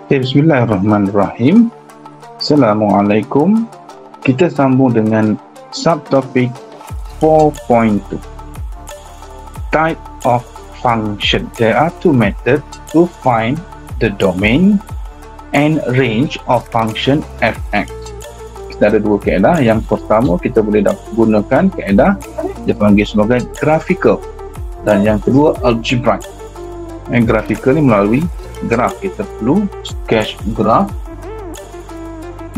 Bismillahirrahmanirrahim. Assalamualaikum. Kita sambung dengan subtopik 4.2. Type of function. There are two methods to find the domain and range of function f(x). Kita ada dua kaedah. Yang pertama, kita boleh gunakan kaedah dipanggil sebagai graphical, dan yang kedua algebraic. Graphical ni melalui graf, kita perlu sketch graf,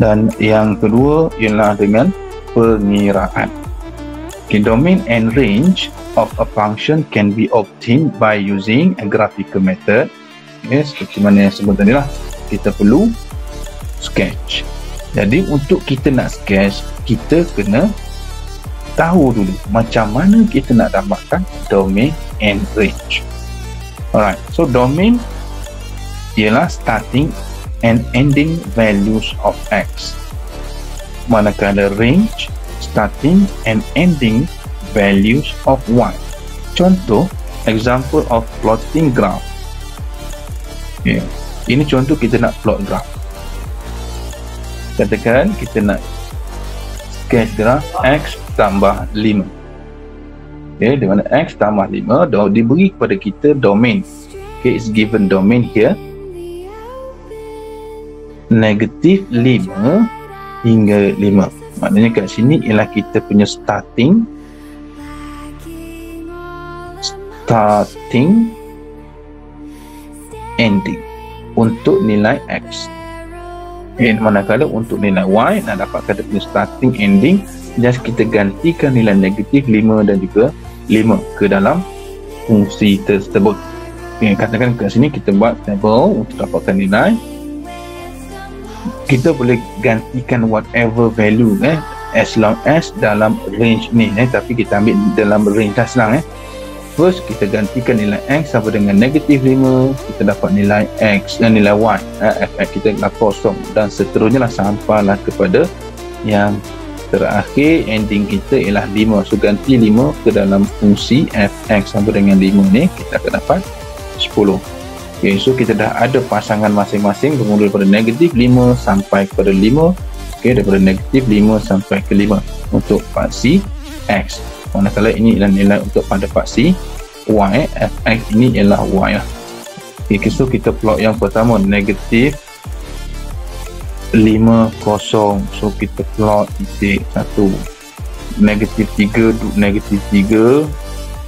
dan yang kedua ialah dengan pengiraan. Okay, domain and range of a function can be obtained by using a graphical method. Okay, seperti mana yang sebut tadi lah, kita perlu sketch. Jadi untuk kita nak sketch, kita kena tahu dulu macam mana kita nak dapatkan domain and range. Alright, so domain ialah starting and ending values of x, manakala range starting and ending values of y. Contoh, example of plotting graph. Okay. Ini contoh kita nak plot graph. Katakan kita nak sketch graph x tambah 5. Okay, di mana x tambah 5 diberi kepada kita domain. Okay, it's given domain here negatif 5 hingga 5. Maknanya kat sini ialah kita punya starting ending untuk nilai x. Manakala untuk nilai y nak dapatkan dia punya starting ending, just kita gantikan nilai negatif 5 dan juga 5 ke dalam fungsi tersebut. Katakan kat sini kita buat table untuk dapatkan nilai. Kita boleh gantikan whatever value as long as dalam range ni, tapi kita ambil dalam range dah senang. First kita gantikan nilai x sama dengan negatif 5, kita dapat nilai x dan nilai y, fx kita adalah kosong, dan seterusnya lah sampailah kepada yang terakhir ending kita ialah 5. So ganti 5 ke dalam fungsi fx sama dengan 5 ni, kita akan dapat 10. Okay, so kita dah ada pasangan masing-masing bermula daripada negatif 5 sampai kepada 5. Okay, daripada negatif 5 sampai ke 5 untuk faksi x. Manakala ini ialah nilai untuk pada faksi y, fx ini ialah y lah. Okay, so kita plot yang pertama negatif 5, 0. So kita plot titik 1, negatif 3, negatif 3,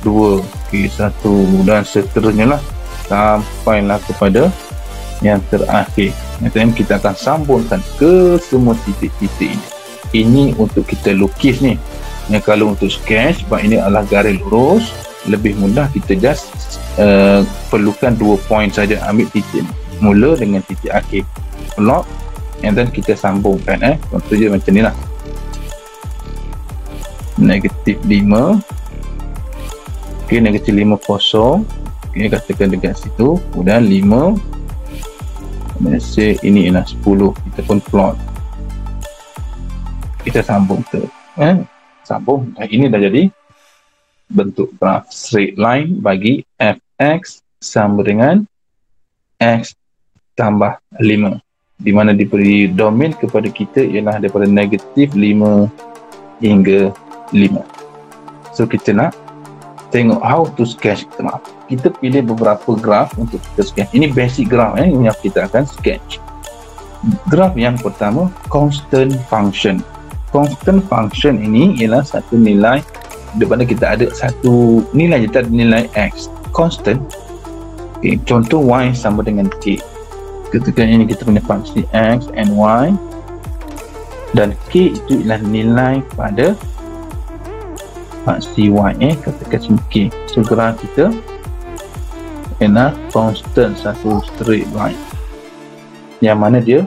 2, okay, 1 dan seterusnya lah sampailah kepada yang terakhir. Dan kita akan sambungkan ke semua titik-titik ini. Ini untuk kita lukis ni. Kalau untuk sketch, sebab ini adalah garis lurus, lebih mudah, kita just perlukan 2 point saja. Ambil titik mula dengan titik akhir, plot, and then kita sambungkan. Contohnya macam ni lah, negatif 5, okay, negatif 5, 0. Okay, katakan dekat situ, kemudian 5, let's say ini ialah 10, kita pun plot, kita sambung ke sambung. Ini dah jadi bentuk graf straight line bagi fx sama dengan x tambah 5, di mana diberi domain kepada kita ialah daripada negatif 5 hingga 5. So kita nak tengok how to sketch graph. Kita pilih beberapa graf untuk kita sketch. Ini basic graph yang kita akan sketch. Graf yang pertama, constant function. Constant function ini ialah satu nilai di mana kita ada satu nilai, kita ada nilai x constant. Okay, contoh y sama dengan k. Ketika ini kita punya fungsi x and y, dan k itu ialah nilai pada fungsi y, katakan sini k. So graf kita ialah constant, satu straight line yang mana dia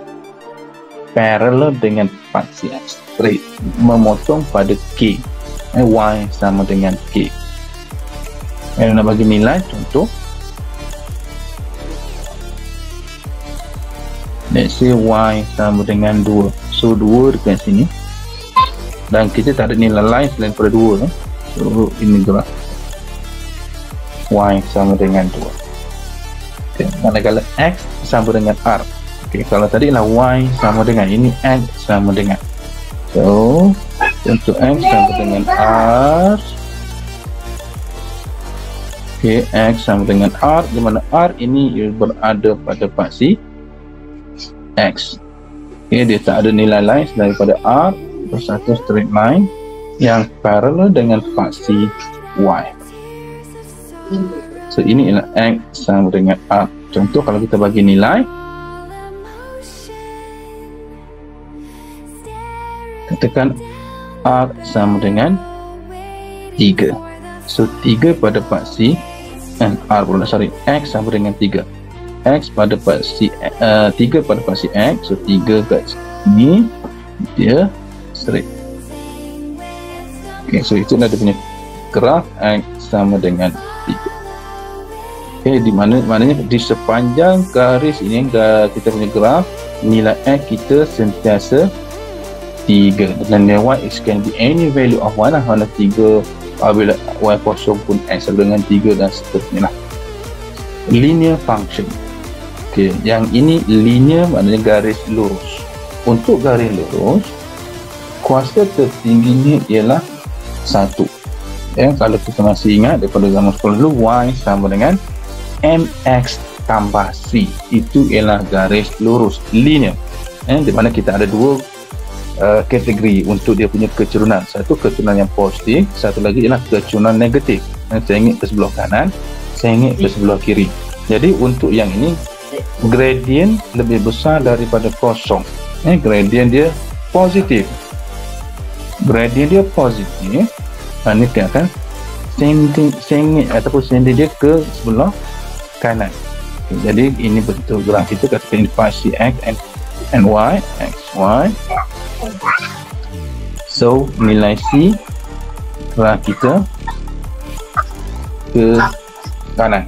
parallel dengan fungsi x, straight, memotong pada k, y sama dengan k. Nak bagi nilai, contoh let's say y sama dengan 2. So 2 dekat sini, dan kita tak ada nilai lain selain pada 2. So ini graf y sama dengan 2. Okay. Manakala x sama dengan r, Okey, kalau tadi lah y sama dengan ini, x sama dengan. So, untuk x sama dengan r. Okey, x sama dengan r, di mana r ini berada pada paksi x. Okey, dia tak ada nilai lain daripada r bersatu straight line yang parallel dengan paksi y. So, ini ialah x sama dengan r. Contoh, kalau kita bagi nilai, katakan r sama dengan 3. So 3 pada paksi x sama dengan 3. X pada paksi 3 pada paksi x. So 3 kat sini dia straight. Okay, so itulah dia punya graf x sama dengan 3. Okay, di mana maknanya di sepanjang garis ini kita punya graf, nilai x kita sentiasa 3 dan y is can be any value of y lah, mana 3 apabila y kosong pun x dengan 3 dan seterusnya lah. Linear function. Okey, yang ini linear maknanya garis lurus. Untuk garis lurus, kuasa tertingginya ialah 1. Ya, kalau kita masih ingat daripada zaman sekolah dulu, y sama dengan mx tambah c. Itu ialah garis lurus linear. Di mana kita ada dua kategori untuk dia punya kecurunan. Satu kecurunan yang positif, satu lagi ialah kecurunan negatif. Sengit ke sebelah kanan, sengit ke sebelah kiri. Jadi untuk yang ini gradient lebih besar daripada kosong. Gradient dia positif. Gradient dia positif. Ini dia akan sengit ataupun sendir dia ke sebelah kanan. Jadi ini bentuk graf kita, katakan ini paksi x and y, x, y. So nilai C graf kita ke kanan.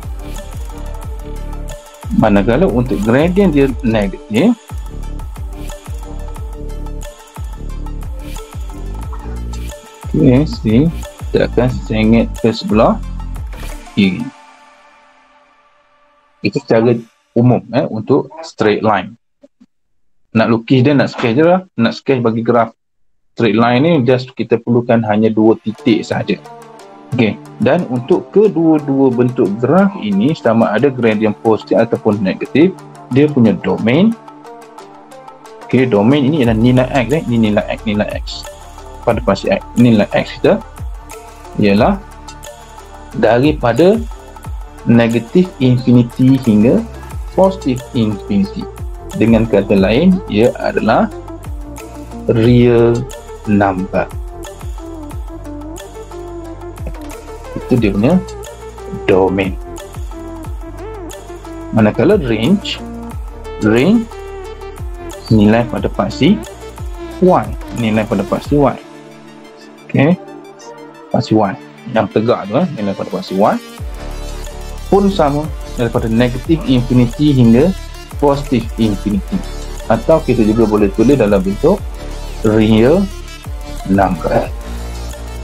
Manakala untuk gradient dia negatif, okay, C kita akan sengit ke sebelah kiri. Itu cara umum untuk straight line. Nak lukis dia, nak sketch je lah. Nak sketch bagi graf straight line ni, just kita perlukan hanya 2 titik sahaja. Okay. Dan untuk kedua-dua bentuk graf ini, sama ada gradient positif ataupun negatif, dia punya domain. Okay, domain ini adalah nilai x. Ini nilai x. Pada paksi x, nilai x kita ialah daripada negatif infinity hingga positif infinity. Dengan kata lain, ia adalah real number. Itu dia punya domain. Manakala range nilai pada paksi y, nilai pada paksi y. Okey, paksi y yang tegak tu, nilai pada paksi y pun sama daripada negatif infinity hingga positif infinity, atau kita juga boleh tulis dalam bentuk real number.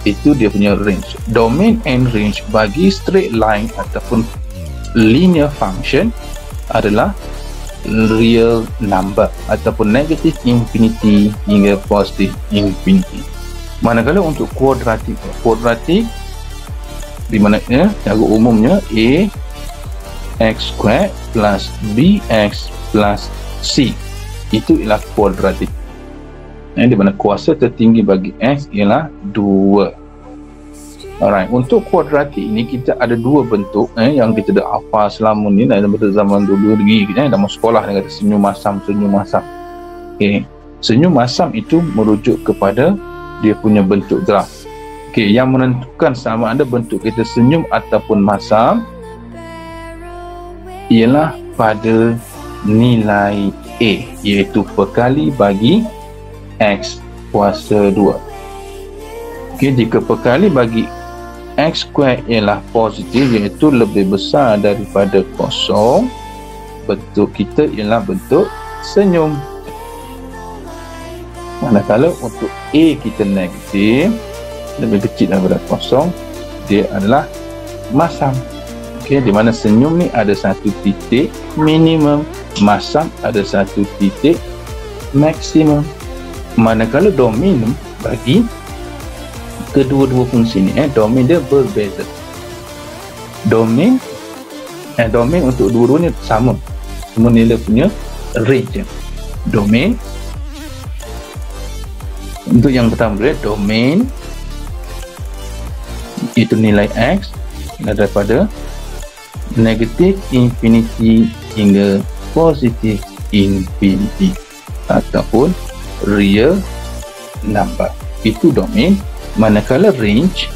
Itu dia punya range. Domain and range bagi straight line ataupun linear function adalah real number ataupun negative infinity hingga positive infinity. Manakala untuk kuadratik di mana cara umumnya a x squared plus bx plus c, itu ialah kuadratik. Di mana kuasa tertinggi bagi x ialah 2. Alright, untuk kuadratik ini kita ada dua bentuk yang kita dah hafal selama ni dalam zaman dulu lagi, dalam sekolah dengan senyum masam. Okay. Senyum masam itu merujuk kepada dia punya bentuk graf. Okay, yang menentukan sama ada bentuk kita senyum ataupun masam ialah pada nilai A, iaitu perkali bagi x kuasa 2. Okay, jika perkali bagi x square ialah positif, iaitu lebih besar daripada kosong, bentuk kita ialah bentuk senyum. Manakala untuk A kita negatif, lebih kecil daripada kosong, dia adalah masam. Okay, di mana senyum ni ada satu titik minimum masam ada satu titik maksimum. Manakala domain bagi kedua-dua fungsi ni, domain dia berbeza. Domain untuk dua-duanya sama, semua nilai punya range. Domain untuk yang pertama dia domain itu nilai x daripada negatif infinity hingga positif infinity ataupun real number, itu domain. Manakala range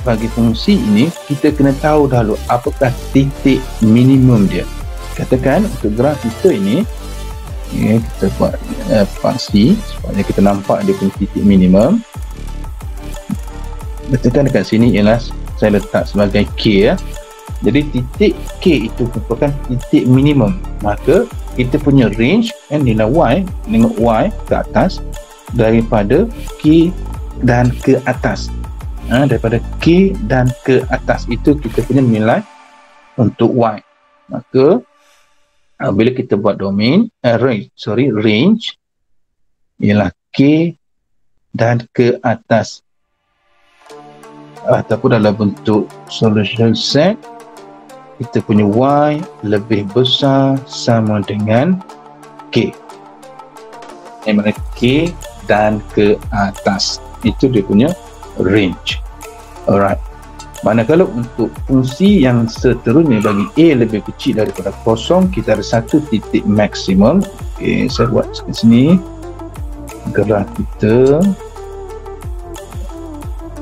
bagi fungsi ini kita kena tahu dahulu apakah titik minimum dia. Katakan untuk graf kita ini, kita buat pasti supaya kita nampak dia punya titik minimum. Katakan dekat sini ialah saya letak sebagai K. Jadi titik K itu merupakan titik minimum. Maka kita punya range nilai Y, dengan Y ke atas, daripada K dan ke atas. Daripada K dan ke atas itu kita punya nilai untuk Y. Maka bila kita buat domain range ialah K dan ke atas, ataupun dalam bentuk solution set kita punya Y lebih besar sama dengan K, yang mana K dan ke atas itu dia punya range. Alright. Manakala untuk fungsi yang seterusnya bagi A lebih kecil daripada 0, kita ada satu titik maksimum. Saya buat kat sini graf kita,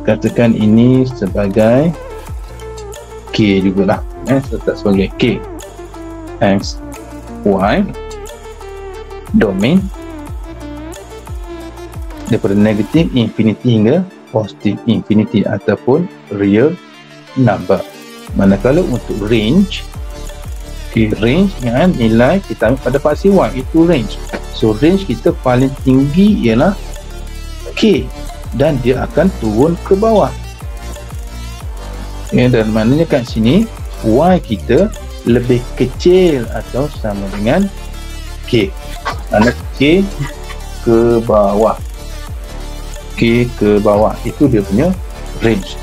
katakan ini sebagai K jugalah, saya letak sebagai K x y, domain daripada negatif infinity hingga positif infinity ataupun real number. Manakala untuk range, range yang nilai kita ambil pada fungsi y itu range. So range kita paling tinggi ialah K dan dia akan turun ke bawah. Dan maknanya kat sini y kita lebih kecil atau sama dengan K. Mana K ke bawah. K ke bawah itu dia punya range.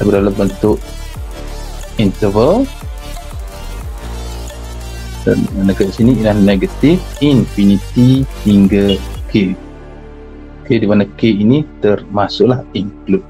Tapi dalam bentuk interval, dan mana kat sini ialah negatif infinity hingga K. Di mana K ini termasuklah include.